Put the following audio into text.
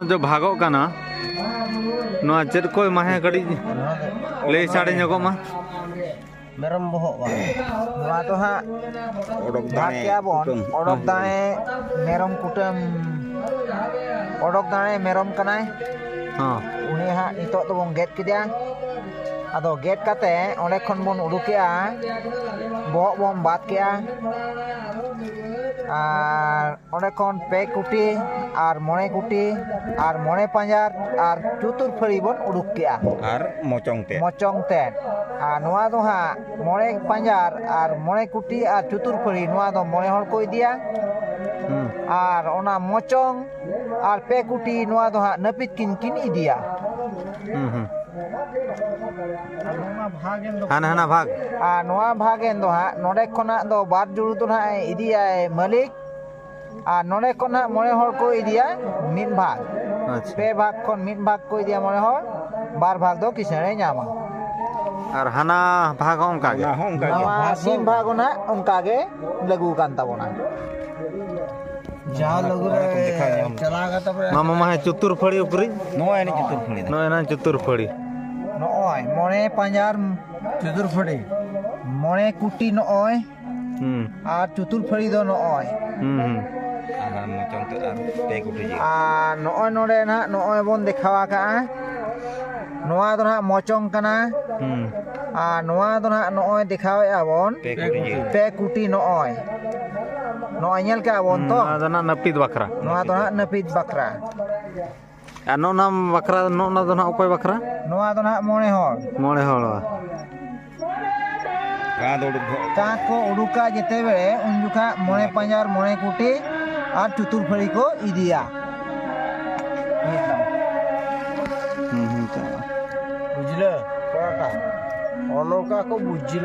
जो भागो काना नो चेद कोई माहे कड़ी ले साड़े ᱧᱚᱜᱚᱜ मा मेरम बोहक बा नोआ तो हा ओडक दाणे बोन ओडक दाणे मेरम कुटम ओडक दाणे मेरम कनाय हां उनी हा नितो तो बोन गेट किदिया आदो गेट काते ओंडे खन बोन उडुकिया बोहक बोन बात किया আর অনেক কোন পে কুটি আর মনে কুটি আর মনে পাঞ্জার আর চতুর ফড়ি বন উডুক কেয়া আর মচং তে আর নোয়া দো হা মনে পাঞ্জার আর মনে কুটি আর চতুর ফড়ি নোয়া দো মনে হল কই দিয়া আর ওনা মচং আর পে কুটি নোয়া দো হা নপিত কিন ইদিয়া हाना हाना भाग नोआ भागेन दो हा नोडे खना दो बार जुड़ू तो ना इदिया मालिक आ नोडे खना मने हर को इदिया मिन भाग पे भाग खन मिन भाग को इदिया मने हर बार भाग दो किसने ᱧᱟᱢᱟ और हाना भाग ओंका गे नोआ सिम भाग ना ओंका गे लगू कान ताबोना जा लगू रे चला गा तबरे मामा माहे चतुर फड़ी उपरी नोए ने चतुर फड़ी नोय मने पांजार चतुर फड़ी मने कुटी नोय আর চতুর ফড়ি দো নয় আর মচং তে আর পে কুটি জি আর নয় নড়ে না নয় বন দেখাওয়া কা নোয়া দো না মচং কানা আর নোয়া দো না নয় দেখাওয়া আবন পে কুটি নয় নয় ñel ka abon to adana napid bakra নোয়া দো না নপিত বাকরা আর নো নাম bakra नो ना दो ना ओकय bakra নোয়া দো না মনে হল मोड़े हल কা কো উডুকা যেতে বেড়ে উনজুকা মনে পাঞ্জার মনে কুটি আর চতুর ফড়ি কো ইদিয়া বুঝলে পড়াটা অনকা কো বুঝিল